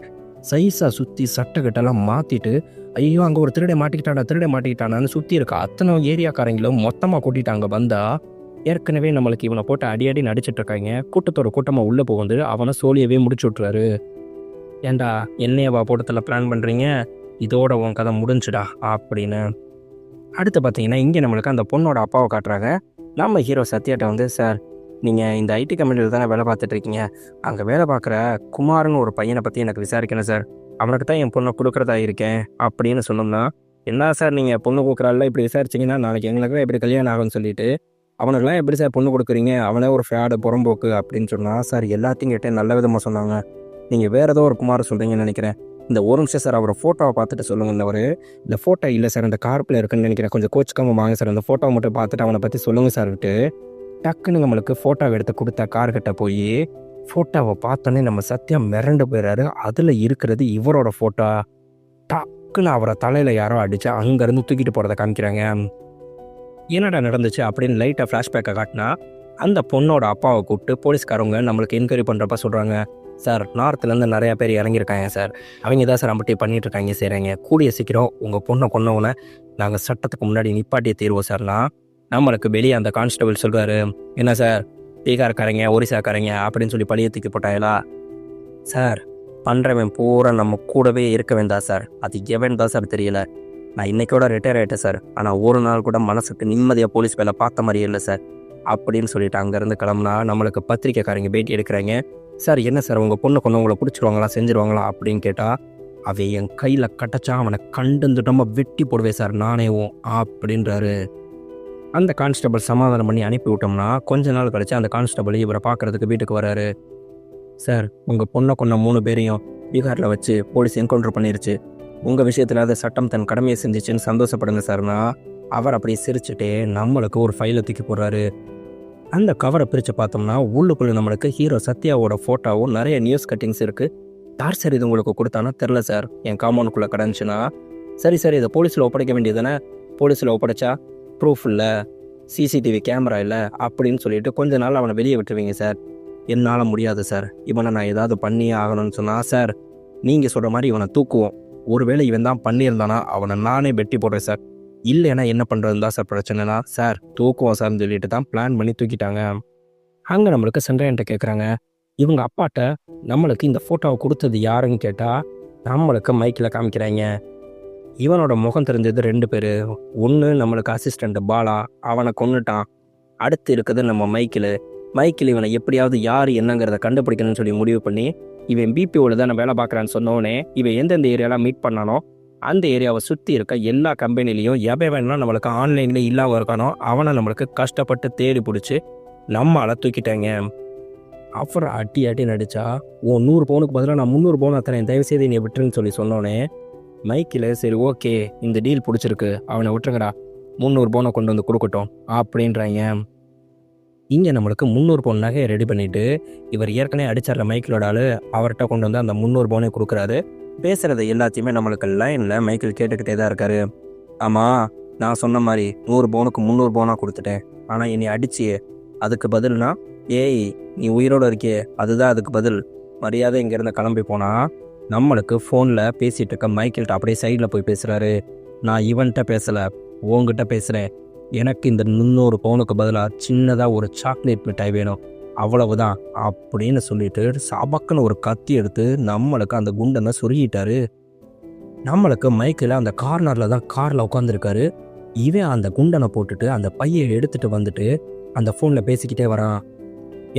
சைஸாக சுற்றி சட்டைக்கிட்டெல்லாம் மாற்றிட்டு ஐயோ அங்கே ஒரு திருடை மாட்டிக்கிட்டானான்னு சுற்றி இருக்க அத்தனை ஏரியாக்காரங்களும் மொத்தமாக கூட்டிட்டாங்க. வந்தா ஏற்கனவே நம்மளுக்கு இவனை போட்டு அடி நடிச்சிட்டு இருக்காங்க. கூட்டத்தோட கூட்டமாக உள்ளே போகுது, அவனை சோழியவே முடிச்சு விட்ருவாரு. ஏண்டா என்னையவா போட்டத்தில் பிளான் பண்ணுறீங்க, இதோட உன் கதை முடிஞ்சுடா அப்படின்னு. அடுத்து பார்த்தீங்கன்னா இங்கே நம்மளுக்கு அந்த பொண்ணோட அப்பாவை காட்டுறாங்க. நம்ம ஹீரோ சத்யாட்ட வந்து, சார் நீங்கள் இந்த ஐடி கம்பெனியில் தானே வேலை பார்த்துட்ருக்கீங்க, அங்கே வேலை பார்க்குற குமார்னு ஒரு பையனை பற்றி எனக்கு விசாரிக்கணும் சார், அவனுக்கு தான் என் பொண்ணை கொடுக்குறதா இருக்கேன் அப்படின்னு சொன்னோம்னா, என்ன சார் நீங்கள் பொண்ணு கொடுக்குறாள் இப்படி விசாரிச்சிங்கன்னா நாளைக்கு எங்களுக்குலாம் எப்படி கல்யாணம் ஆகும்னு சொல்லிட்டு அவனுக்குலாம் எப்படி சார் பொண்ணு கொடுக்குறீங்க, அவனே ஒரு ஃப்ராடு புறம்போக்கு அப்படின்னு சொன்னால், சார் எல்லாத்தையும் கேட்டேன் நல்ல விதமாக சொன்னாங்க, நீங்கள் வேறு ஏதோ ஒரு குமார் சொல்கிறீங்கன்னு நினைக்கிறேன், இந்த ஒரு நிமிஷம் சார் அவரை ஃபோட்டோவை பார்த்துட்டு சொல்லுங்கன்னவர். இந்த ஃபோட்டோ இல்லை சார் அந்த கார்ப்பில் இருக்குன்னு நினைக்கிறேன், கொஞ்சம் கோச்சிக்காமல் வாங்க சார், அந்த ஃபோட்டோவை மட்டும் பார்த்துட்டு அவனை பற்றி சொல்லுங்கள் சார்ட்டு டக்குன்னு நம்மளுக்கு ஃபோட்டோவை எடுத்து கொடுத்த கார்கிட்ட போய் ஃபோட்டோவை பார்த்தோன்னே நம்ம சத்யா மிரண்டு போயிடுறாரு. அதில் இருக்கிறது இவரோட ஃபோட்டோ. டக்குன்னு அவரை தலையில் யாரோ அடித்து அங்கேருந்து தூக்கிட்டு போகிறத காமிக்கிறாங்க. என்னடா நடந்துச்சு அப்படின்னு லைட்டாக ஃப்ளாஷ்பேக்கை காட்டினா அந்த பொண்ணோட அப்பாவை கூப்பிட்டு போலீஸ்காரவங்க நம்மளுக்கு என்கொயரி பண்ணுறப்ப சொல்கிறாங்க, சார் நார்த்துலேருந்து நிறையா பேர் இறங்கியிருக்காங்க சார், அவங்க தான் சார் அம்பட்டி பண்ணிட்டு இருக்காங்க செய்கிறாங்க, கூடிய சீக்கிரம் உங்கள் பொண்ணை கொன்னவனை நாங்கள் சட்டத்துக்கு முன்னாடி நிப்பாட்டியே தீர்வோம் சார்னா நம்மளுக்கு வெளியே அந்த கான்ஸ்டபிள் சொல்கிறாரு, என்ன சார் பீகார்காரங்க ஒரிசாக்காரங்க அப்படின்னு சொல்லி பழிய தூக்கி போட்டாங்களா சார், பண்ணுறவன் பூரா நம்ம கூடவே இருக்க வேண்டாம் சார், அது எவன் தான் சார் தெரியல, நான் இன்றைக்கோட ரிட்டையர் ஆகிட்டேன் சார், ஆனால் ஒரு நாள் கூட மனசுக்கு நிம்மதியாக போலீஸ் வேலை பார்த்த மாதிரியே இல்லை சார் அப்படின்னு சொல்லிட்டு அங்கேருந்து கிளம்புனா நம்மளுக்கு பத்திரிக்கைக்காரங்க பேட்டி எடுக்கிறாங்க. சார் என்ன சார் உங்கள் பொண்ணு கொண்டவங்களை பிடிச்சிருவாங்களா செஞ்சுருவாங்களா அப்படின்னு கேட்டால், அவன் என் கையில் கட்டச்சா அவனை கண்டுந்துட்டோமா வெட்டி போடுவேன் சார் நானேவும் அப்படின்றாரு. அந்த கான்ஸ்டபிள் சமாதானம் பண்ணி அனுப்பி விட்டோம்னா கொஞ்ச நாள் கழிச்சு அந்த கான்ஸ்டபிள் இவரை பார்க்குறதுக்கு வீட்டுக்கு வராரு. சார் உங்கள் பொண்ணை கொண்ட 3 பேரையும் பீகாரில் வச்சு போலீஸ் என்கவுண்டர் பண்ணிருச்சு, உங்கள் விஷயத்தில் அதை சட்டம் தன் கடமையை செஞ்சிச்சுன்னு சந்தோஷப்படுங்க சார்னா அவர் அப்படியே சிரிச்சுட்டே நம்மளுக்கு ஒரு ஃபைலை தூக்கி போடுறாரு. அந்த கவரை பிரித்து பார்த்தோம்னா உள்ளுக்குள்ளே நம்மளுக்கு ஹீரோ சத்யாவோட ஃபோட்டோவும் நிறைய நியூஸ் கட்டிங்ஸ் இருக்குது. யார் சார் இது உங்களுக்கு கொடுத்தானா தெரில சார், என் காம்பவுண்டுக்குள்ளே கிடந்துச்சுன்னா. சரி சார் இதை போலீஸில் ஒப்படைக்க வேண்டியது தானே, போலீஸில் ஒப்படைச்சா ப்ரூஃப் இல்லை, சிசிடிவி கேமரா இல்லை அப்படின்னு சொல்லிட்டு கொஞ்ச நாள் அவனை வெளியே விட்டுருவீங்க சார். என்னால் முடியாது சார், இவனை நான் ஏதாவது பண்ணியே ஆகணும்னு சொன்னால் சார் நீங்கள் சொல்கிற மாதிரி இவனை தூக்குவோம், ஒருவேளை இவன் தான் பண்ணியிருந்தானா அவனை நானே வெட்டி போடுறேன் சார், இல்லைன்னா என்ன பண்ணுறதுன்னு தான் சார் பிரச்சனைனா சார் தூக்குவோம் சார்னு சொல்லிட்டு தான் பிளான் பண்ணி தூக்கிட்டாங்க. அங்கே நம்மளுக்கு சென்ட்ரையன்ட்ட கேட்குறாங்க, இவங்க அப்பாட்ட நம்மளுக்கு இந்த ஃபோட்டோவை கொடுத்தது யாருன்னு கேட்டால் நம்மளுக்கு மைக்கில் காமிக்கிறாங்க. இவனோட முகம் தெரிஞ்சது 2 பேர். ஒன்று நம்மளுக்கு அசிஸ்டண்ட் பாலா, அவனை கொன்னுட்டான். அடுத்து இருக்குது நம்ம மைக்கில் இவனை எப்படியாவது யார் என்னங்கிறத கண்டுபிடிக்கணும்னு சொல்லி முடிவு பண்ணி இவன் பிபிஓவில் தான் வேலை பார்க்குறான்னு சொன்னோடனே இவன் எந்தெந்த ஏரியாலாம் மீட் பண்ணானோ அந்த ஏரியாவை சுற்றி இருக்க எல்லா கம்பெனிலையும் எவை வேணாலும் நம்மளுக்கு ஆன்லைனில் இல்லாமல் இருக்கானோ அவனை நம்மளுக்கு கஷ்டப்பட்டு தேடி பிடிச்சி நம்மளால் தூக்கிட்டாங்க. அப்புறம் அட்டி நடிச்சா ஓ 100 பவுனுக்கு பதிலாக நான் 300 பவுன் அத்தனை தயவுசெய்து நீ விட்டுருன்னு சொல்லி சொன்னோன்னே மைக்கில் சரி ஓகே இந்த டீல் பிடிச்சிருக்கு அவனை விட்டுருங்கடா 300 பவுனை கொண்டு வந்து கொடுக்கட்டும் அப்படின்றாங்க. இங்கே நம்மளுக்கு 300 பவுன் நகையை ரெடி பண்ணிவிட்டு இவர் ஏற்கனவே அடிச்சிட்ற மைக்கிலோட ஆள் அவர்கிட்ட கொண்டு வந்து அந்த 300 பவுனே கொடுக்குறாரு. பேசுகிறது எல்லாத்தையுமே நம்மளுக்கு லைனில் மைக்கில் கேட்டுக்கிட்டே தான் இருக்காரு. ஆமாம் நான் சொன்ன மாதிரி 100 பவுனுக்கு 300 பவுனாக கொடுத்துட்டேன், ஆனால் என்னை அடிச்சியே அதுக்கு பதில்னா ஏய் நீ உயிரோடு இருக்கியே அதுதான் அதுக்கு பதில், மரியாதை இங்கேருந்து கிளம்பி போனால் நம்மளுக்கு ஃபோனில் பேசிகிட்டு இருக்க மைக்கிள்கிட்ட அப்படியே சைடில் போய் பேசுகிறாரு. நான் இவன்கிட்ட பேசலை உங்ககிட்ட பேசுகிறேன், எனக்கு இந்த 300 பவுனுக்கு பதிலாக சின்னதாக ஒரு சாக்லேட் மிட்டாய் வேணும் அவ்வளவுதான் அப்படின்னு சொல்லிட்டு சபக்குன்னு ஒரு கத்தி எடுத்து நம்மளுக்கு அந்த குண்டனை சொருகிட்டாரு. நம்மளுக்கு மைக்கில் அந்த கார்னரில் தான் காரில் உட்காந்துருக்காரு. இவன் அந்த குண்டனை போட்டுட்டு அந்த பையை எடுத்துகிட்டு வந்துட்டு அந்த ஃபோனில் பேசிக்கிட்டே வரான்.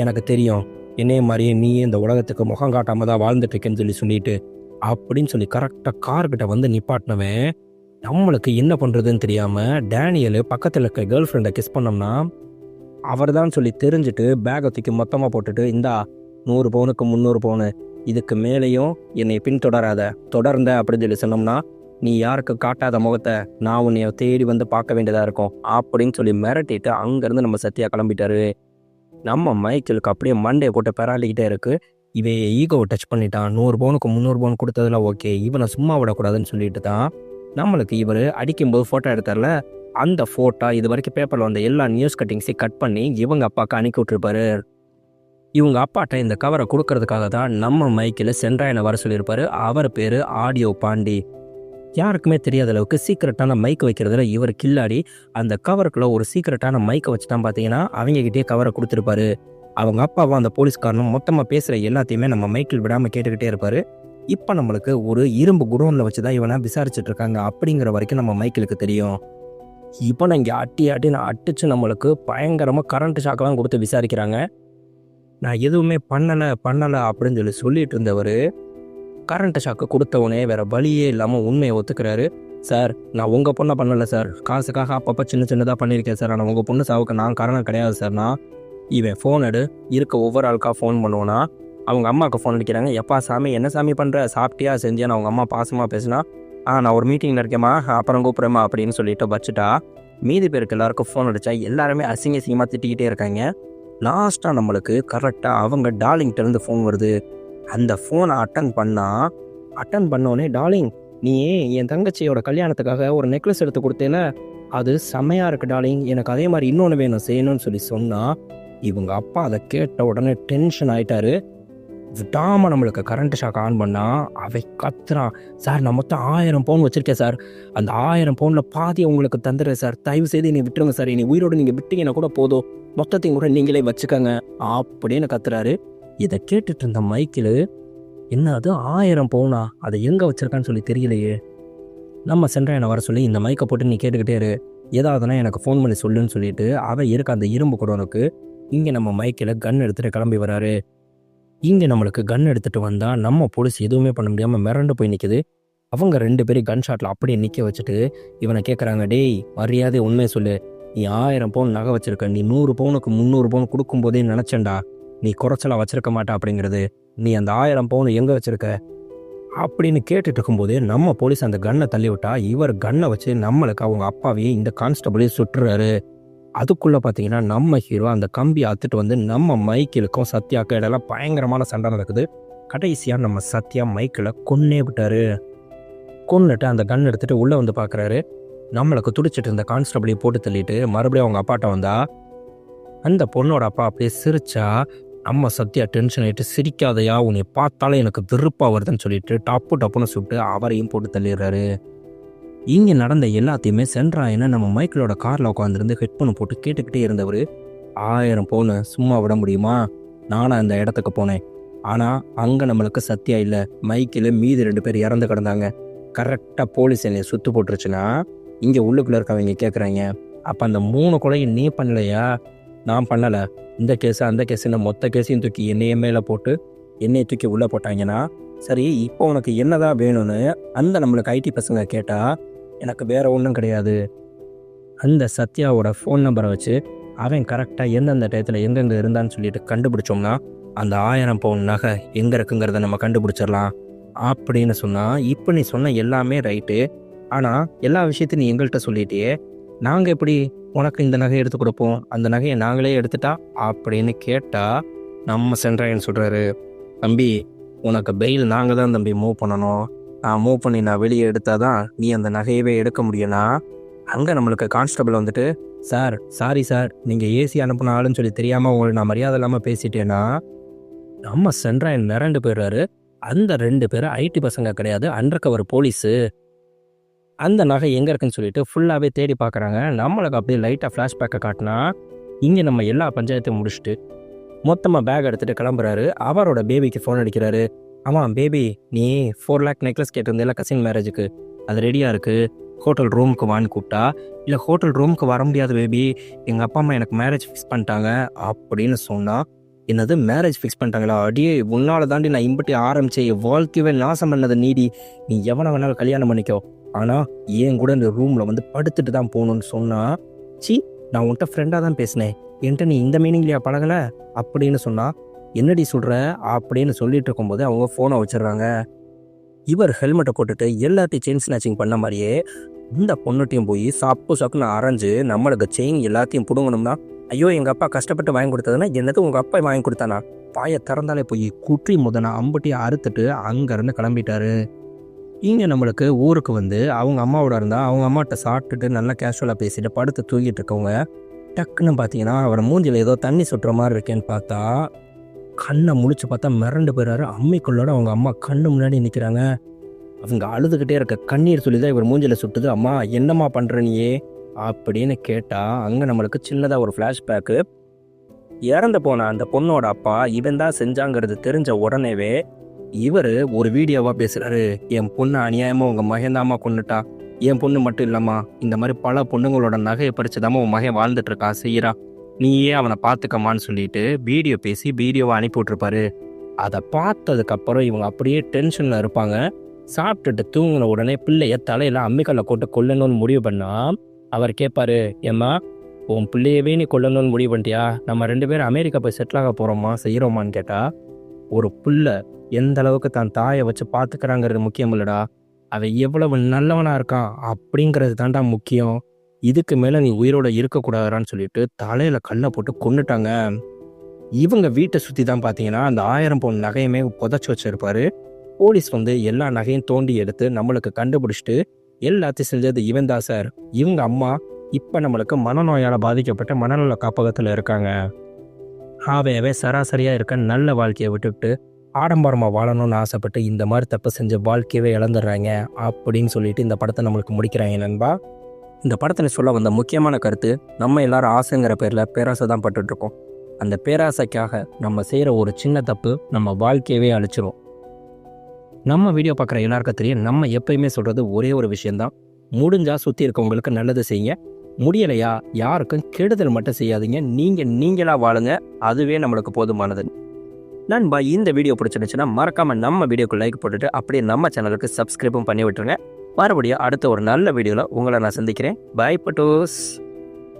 எனக்கு தெரியும் என்னைய மாதிரியே நீ இந்த உலகத்துக்கு முகம் காட்டாமல் தான் வாழ்ந்துட்டுருக்கேன்னு சொல்லிட்டு அப்படின்னு சொல்லி கரெக்டாக கார்கிட்ட வந்து நிப்பாட்டினவன் நம்மளுக்கு என்ன பண்ணுறதுன்னு தெரியாமல் டேனியல் பக்கத்தில் இருக்க கேர்ள் ஃப்ரெண்டை கிஸ் பண்ணோம்னா அவர் தான் சொல்லி தெரிஞ்சுட்டு பேக்கை தூக்கி மொத்தமாக போட்டுட்டு இந்தா 100 பவுனுக்கு 300 பவுனு, இதுக்கு மேலேயும் என்னை பின்தொடராத, தொடர்ந்த அப்படின்னு சொல்லி சொன்னோம்னா நீ யாருக்கு காட்டாத முகத்தை நான் உன்னைய தேடி வந்து பார்க்க வேண்டியதாக இருக்கும் அப்படின்னு சொல்லி மிரட்டிட்டு அங்கேருந்து நம்ம சத்யா கிளம்பிட்டாரு. நம்ம மைக்கிளுக்கு அப்படியே மண்டையை போட்டு பெறாலிக்கிட்டே இருக்குது. இவன் ஈகோவை டச் பண்ணிட்டான், 100 பவுனுக்கு 300 பவுன் கொடுத்ததுல ஓகே இவனை சும்மா விடக்கூடாதுன்னு சொல்லிட்டு தான் நம்மளுக்கு இவர் அடிக்கும்போது ஃபோட்டோ எடுத்தார்ல அந்த ஃபோட்டோ இது வரைக்கும் பேப்பரில் வந்த எல்லா நியூஸ் கட்டிங்ஸையும் கட் பண்ணி இவங்க அப்பாவுக்கு அனுப்பி விட்டுருப்பாரு. இவங்க அப்பாட்ட இந்த கவரை கொடுக்கறதுக்காக தான் நம்ம மைக்கில் சென்ட்ராயனை வர சொல்லியிருப்பாரு. அவர் பேர் ஆடியோ பாண்டி. யாருக்குமே தெரியாத அளவுக்கு சீக்கிரட்டான மைக் வைக்கிறதுல இவர் கில்லாடி அந்த கவருக்குள்ள ஒரு சீக்கிரட்டான மைக்கை வச்சு தான் பார்த்தீங்கன்னா அவங்ககிட்டே கவரை கொடுத்துருப்பாரு. அவங்க அப்பாவும் அந்த போலீஸ்காரனும் மொத்தமாக பேசுகிற எல்லாத்தையுமே நம்ம மைக்கில் விடாமல் கேட்டுக்கிட்டே இருப்பார். இப்போ நம்மளுக்கு ஒரு இரும்பு குடோனில் வச்சு தான் இவனை விசாரிச்சுட்டு இருக்காங்க அப்படிங்கிற வரைக்கும் நம்ம மைக்கிளுக்கு தெரியும். இப்போ நான் இங்கே நான் அடித்து நம்மளுக்கு பயங்கரமாக கரண்ட் ஷாக்கெலாம் கொடுத்து விசாரிக்கிறாங்க. நான் எதுவுமே பண்ணலை அப்படின்னு சொல்லிட்டு இருந்தவர் கரண்ட் ஷாக்கு கொடுத்தவனே வேறு வழியே இல்லாமல் உண்மையை ஒத்துக்கிறாரு. சார் நான் உங்கள் பொண்ணை பண்ணலை சார், காசுக்காக அப்பப்போ சின்னதாக பண்ணியிருக்கேன் சார், ஆனால் உங்கள் பொண்ணு சாவுக்கு நான் காரணம் கிடையாது சார்னா இவன் ஃபோன் இருக்க ஒவ்வொரு ஆளுக்காக ஃபோன் பண்ணுவோன்னா அவங்க அம்மாவுக்கு ஃபோன் அடிக்கிறாங்க. எப்பா சாமி என்ன சாமி பண்ணுற, சாப்பிட்டியா செஞ்சியான்னு அவங்க அம்மா பாசமாக பேசுனா நான் ஒரு மீட்டிங்கில் இருக்கேம்மா அப்புறம் கூப்பிட்றேம்மா அப்படின்னு சொல்லிட்டு வச்சுட்டா மீதி பேருக்கு எல்லாருக்கும் ஃபோன் அடித்தா எல்லாருமே அசிங்கமாக திட்டிக்கிட்டே இருக்காங்க. லாஸ்ட்டாக நம்மளுக்கு கரெக்டாக அவங்க டார்லிங்கிட்டேருந்து ஃபோன் வருது. அந்த ஃபோனை அட்டன் பண்ணோடனே டார்லிங் நீ என் தங்கச்சியோட கல்யாணத்துக்காக ஒரு நெக்லஸ் எடுத்து கொடுத்தேல அது செம்மையாக இருக்குது டார்லிங், எனக்கு அதே மாதிரி இன்னொன்று வேணும் செய்யணும்னு சொல்லி சொன்னால் இவங்க அப்பா அதை கேட்ட உடனே டென்ஷன் ஆயிட்டாரு. விடாம நம்மளுக்கு கரண்ட் ஷாக் ஆன் பண்ணா அவன் கத்துறான், சார் நான் மொத்தம் 1000 பவுன் வச்சிருக்கேன் சார், அந்த 1000 பவுனில் பாதியை உங்களுக்கு தந்துடுறேன் சார், தயவு செய்து என்னை விட்டுருங்க சார், என்னை உயிரோடு நீங்கள் விட்டீங்கன்னா கூட போதும், மொத்தத்தையும் கூட நீங்களே வச்சுக்கோங்க அப்படின்னு கத்துறாரு. இதை கேட்டுட்டு இருந்த மைக்கில், என்ன அது 1000 பவுனா, அதை எங்கே வச்சிருக்கான்னு சொல்லி தெரியலையே, நம்ம சென்ட்ராயனை வர சொல்லி இந்த மைக்கை போட்டு நீ கேட்டுக்கிட்டே இரு, ஏதாவதுனா எனக்கு ஃபோன் பண்ணி சொல்லுன்னு சொல்லிட்டு அவன் இருக்க அந்த இரும்பு குடோனுக்கு இங்கே நம்ம மைக்கில் கன் எடுத்துகிட்டு கிளம்பி வராரு. இங்கே நம்மளுக்கு கன் எடுத்துகிட்டு வந்தால் நம்ம போலீஸ் எதுவுமே பண்ண முடியாமல் மிரண்டு போய் நிற்குது. அவங்க 2 பேரும் கன் ஷாட்டில் அப்படியே நிற்க வச்சுட்டு இவனை கேட்குறாங்க, டேய் மரியாதை உண்மையை சொல்லு, நீ 1000 பவுன் நகை வச்சுருக்க, நீ 100 பவுனுக்கு 300 பவுன் கொடுக்கும்போதே நினச்சேன்டா நீ குறைச்சலாம் வச்சிருக்க மாட்டா அப்படிங்கிறது, நீ அந்த 1000 பவுன் எங்கே வச்சுருக்க அப்படின்னு கேட்டுட்டு இருக்கும்போதே நம்ம போலீஸ் அந்த கன்னை தள்ளி விட்டா இவர் கன்னை வச்சு நம்மளுக்கு அவங்க அப்பாவையே இந்த கான்ஸ்டபிளையும் சுட்டுறாரு. அதுக்குள்ளே பார்த்தீங்கன்னா நம்ம ஹீரோ அந்த கம்பியை அத்துட்டு வந்து நம்ம மைக்கிலுக்கும் சத்யாவுக்கும் இடம்லாம் பயங்கரமான சண்டை நடக்குது. கடைசியாக நம்ம சத்யா மைக்கில் கொன்னே விட்டாரு. கொன்னுட்டு அந்த கன் எடுத்துகிட்டு உள்ளே வந்து பார்க்குறாரு. நம்மளுக்கு துடிச்சிட்டு இருந்த கான்ஸ்டபிளையும் போட்டு தள்ளிட்டு மறுபடியும் அவங்க அப்பாட்ட வந்தா அந்த பொண்ணோட அப்பா அப்படியே சிரிச்சா நம்ம சத்யா டென்ஷன் ஆகிட்டு, சிரிக்காதையா, உன்னை பார்த்தாலே எனக்கு வெறுப்பாக வருதுன்னு சொல்லிட்டு டப்புன்னு சுட்டு அவரையும் போட்டு தள்ளிடுறாரு. இங்கே நடந்த எல்லாத்தையுமே சென்ட்ராயனை நம்ம மைக்கிளோட காரில் உட்காந்துருந்து ஹெட்ஃபோன் போட்டு கேட்டுக்கிட்டே இருந்தவர், 1000 பவுன் சும்மா விட முடியுமா, நானும் அந்த இடத்துக்கு போனேன், ஆனால் அங்கே நம்மளுக்கு சத்யா இல்லை, மைக்கில் மீதி 2 பேர் இறந்து கிடந்தாங்க, கரெக்டாக போலீஸ் என்னை சுட்டு போட்டுருச்சுன்னா இங்கே உள்ளுக்குள்ளே இருக்கவங்க கேட்குறாங்க, அப்போ அந்த 3 கொலையும் நீ பண்ணலையா, நான் பண்ணலை, இந்த கேஸு அந்த கேஸுன்னு மொத்த கேஸையும் தூக்கி என்னையே மேலே போட்டு என்னையை தூக்கி உள்ளே போட்டாங்கன்னா சரி, இப்போ உனக்கு என்னதான் வேணும்னு அந்த நம்மளுக்கு ஐடி பசங்க கேட்டால் எனக்கு வேறு ஒன்றும் கிடையாது, அந்த சத்யாவோட ஃபோன் நம்பரை வச்சு அவன் கரெக்டாக எந்தெந்த டயத்தில் எங்கெங்கே இருந்தான்னு சொல்லிட்டு கண்டுபிடிச்சோம்னா அந்த 1000 பவுன் நகை எங்கே இருக்குங்கிறத நம்ம கண்டுபிடிச்சிடலாம் அப்படின்னு சொன்னால், இப்போ நீ சொன்ன எல்லாமே ரைட்டு, ஆனால் எல்லா விஷயத்தையும் நீ எங்கள்கிட்ட சொல்லிட்டியே, நாங்கள் எப்படி உனக்கு இந்த நகையை எடுத்து கொடுப்போம், அந்த நகையை நாங்களே எடுத்துட்டா அப்படின்னு கேட்டால் நம்ம சென்ட்ராயன் சொல்கிறாரு, தம்பி உனக்கு பெயில் நாங்கள் தான் தம்பி மூவ் பண்ணணும், நான் மூவ் பண்ணி நான் வெளியே எடுத்தால் தான் நீ அந்த நகையவே எடுக்க முடியும்னா அங்கே நம்மளுக்கு கான்ஸ்டபிள் வந்துட்டு, சார் சாரி சார், நீங்கள் ஏசி அனுப்பின ஆளுன்னு சொல்லி தெரியாமல் உங்களை நான் மரியாதை இல்லாமல் பேசிட்டேன்னா நம்ம சென்ட்ராயன் மிரண்டு போயிடுறாரு. அந்த 2 பேரும் ஐடி பசங்க கிடையாது, அண்டர் கவர் போலீஸு. அந்த நகை எங்கே இருக்குன்னு சொல்லிட்டு ஃபுல்லாகவே தேடி பார்க்குறாங்க. நம்மளுக்கு அப்படியே லைட்டாக ஃப்ளாஷ்பேக்கை காட்டினா இங்கே நம்ம எல்லா பஞ்சாயத்தையும் முடிச்சுட்டு மொத்தமாக பேக் எடுத்துகிட்டு கிளம்புறாரு. அவரோட பேபிக்கு ஃபோன் அடிக்கிறாரு. ஆமாம் பேபி, நீ 4 லேக் நெக்லஸ் கேட்டிருந்தேல கசின் மேரேஜுக்கு, அது ரெடியாக இருக்குது, ஹோட்டல் ரூமுக்கு வான்னு கூப்பிட்டா, இல்லை ஹோட்டல் ரூமுக்கு வர முடியாது பேபி, எங்கள் அப்பா அம்மா எனக்கு மேரேஜ் ஃபிக்ஸ் பண்ணிட்டாங்க அப்படின்னு சொன்னால், என்னது மேரேஜ் ஃபிக்ஸ் பண்ணிட்டாங்களா, அடியே உன்னால் தாண்டி நான் இம்பட்டி ஆரம்பித்தேன், என் வாழ்க்கையே நாசம் பண்ணது நீடி, நீ எவனை வேணாலும் கல்யாணம் பண்ணிக்கோ, ஆனால் ஏன் கூட இந்த ரூமில் வந்து படுத்துட்டு தான் போகணுன்னு சொன்னால், சி நான் உன்கிட்ட ஃப்ரெண்டாக தான் பேசினேன், என்கிட்ட நீ இந்த மீனிங்லையா பழகலை அப்படின்னு சொன்னால், என்னடி சொல்கிற அப்படின்னு சொல்லிட்டு இருக்கும்போது அவங்க ஃபோனை வச்சிடுறாங்க. இவர் ஹெல்மெட்டை போட்டுட்டு எல்லாத்தையும் செயின் ஸ்நாச்சிங் பண்ண மாதிரியே இந்த பொண்ணுட்டையும் போய் சாக்குன்னு அரைஞ்சு நம்மளுக்கு செயின் எல்லாத்தையும் பிடுங்கணும்னா, ஐயோ எங்கள் அப்பா கஷ்டப்பட்டு வாங்கி கொடுத்ததுன்னா என்னது உங்கள் அப்பா வாங்கி கொடுத்தானா, பாயை திறந்தாலே போய் குற்றி முதனா அம்பட்டியை அறுத்துட்டு அங்கேருந்து கிளம்பிட்டாரு. இங்கே நம்மளுக்கு ஊருக்கு வந்து அவங்க அம்மாவோட இருந்தால் அவங்க அம்மாட்ட சாப்பிட்டுட்டு நல்லா கேஷுவலாக பேசிட்டு படுத்து தூங்கிட்டு இருக்கவங்க டக்குன்னு பார்த்தீங்கன்னா அவரை மூஞ்சில் ஏதோ தண்ணி சுட்டுற மாதிரி இருக்கேன்னு பார்த்தா கண்ணை முழிச்சு பார்த்தா மிரண்டு போயிறாரு. அம்மிக்குள்ளோட அவங்க அம்மா கண்ணு முன்னாடி நிற்கிறாங்க. அவங்க அழுதுகிட்டே இருக்க கண்ணீர் சொல்லி தான் இவர் மூஞ்சில் சுட்டுது. அம்மா என்னம்மா பண்ணுற நீயே அப்படின்னு கேட்டால் அங்கே நம்மளுக்கு சின்னதாக ஒரு ஃப்ளாஷ்பேக்கு. இறந்து போன அந்த பொண்ணோட அப்பா இவன் தான் செஞ்சாங்கிறது தெரிஞ்ச உடனேவே இவர் ஒரு வீடியோவாக பேசுகிறாரு. என் பொண்ணு அநியாயமாக உங்கள் மகன்தாம்மா கொண்டுட்டா, என் பொண்ணு மட்டும் இல்லைம்மா, இந்த மாதிரி பல பொண்ணுங்களோட நகையை பறிச்சுதாம்மா உன் மகன் வாழ்ந்துட்டுருக்கா செய்கிறா, நீயே அவனை பார்த்துக்கம்மான்னு சொல்லிட்டு வீடியோ பேசி வீடியோவை அனுப்பி விட்ருப்பாரு. அதை பார்த்ததுக்கப்புறம் இவங்க அப்படியே டென்ஷனில் இருப்பாங்க. சாப்பிட்டுட்டு தூங்கின உடனே பிள்ளைய தலையில் அம்மிக்கல்லை போட்டு கொல்லணும்னு முடிவு பண்ணால் அவர் கேட்பாரு, ஏம்மா உன் பிள்ளையவே நீ கொல்லணும்னு முடிவு பண்ணிட்டியா, நம்ம 2 பேரும் அமெரிக்கா போய் செட்டில் ஆக போகிறோமா செய்கிறோமான்னு கேட்டால், ஒரு பிள்ளை எந்த அளவுக்கு தான் தாயை வச்சு பார்த்துக்கிறாங்கிறது முக்கியம் இல்லைடா, அவன் எவ்வளவு நல்லவனாக இருக்கான் அப்படிங்கிறது தாண்டா முக்கியம், இதுக்கு மேலே நீ உயிரோட இருக்கக்கூடாதான்னு சொல்லிட்டு தலையில் கல்லை போட்டு கொண்டுட்டாங்க. இவங்க வீட்டை சுற்றி தான் பார்த்தீங்கன்னா அந்த 1000 பவுன் நகையுமே புதைச்சி வச்சிருப்பாரு. போலீஸ் வந்து எல்லா நகையும் தோண்டி எடுத்து நம்மளுக்கு கண்டுபிடிச்சிட்டு எல்லாத்தையும் செஞ்சது இவன் தான் சார். இவங்க அம்மா இப்போ நம்மளுக்கு மனநோயால் பாதிக்கப்பட்ட மனநல காப்பகத்தில் இருக்காங்க. அவன் சராசரியாக இருக்க நல்ல வாழ்க்கையை விட்டுவிட்டு ஆடம்பரமாக வாழணும்னு ஆசைப்பட்டு இந்த மாதிரி தப்பு செஞ்ச வாழ்க்கையவே இழந்துடுறாங்க அப்படின்னு சொல்லிட்டு இந்த படத்தை நம்மளுக்கு முடிக்கிறாங்க நண்பா. இந்த படத்தில் சொல்ல வந்த முக்கியமான கருத்து, நம்ம எல்லாரும் ஆசைங்கிற பேரில் பேராசை தான் பட்டுட்ருக்கோம். அந்த பேராசைக்காக நம்ம செய்கிற ஒரு சின்ன தப்பு நம்ம வாழ்க்கையவே அழிச்சிரும். நம்ம வீடியோ பார்க்குற எல்லாருக்கும் தெரியும், நம்ம எப்பயுமே சொல்கிறது ஒரே ஒரு விஷயந்தான், முடிஞ்சால் சுற்றி இருக்கவங்களுக்கு நல்லது செய்யுங்க, முடியலையா யாருக்கும் கெடுதல் மட்டும் செய்யாதீங்க, நீங்களாக வாழுங்க, அதுவே நம்மளுக்கு போதுமானது. நண்பா, இந்த வீடியோ பிடிச்சிருந்துச்சுன்னா மறக்காமல் நம்ம வீடியோக்கு லைக் போட்டுட்டு அப்படியே நம்ம சேனலுக்கு சப்ஸ்கிரைபும் பண்ணி விட்டுருங்க. மறுபடியும் அடுத்த ஒரு நல்ல வீடியோவில் உங்களை நான் சந்திக்கிறேன். பை பட்டோஸ்.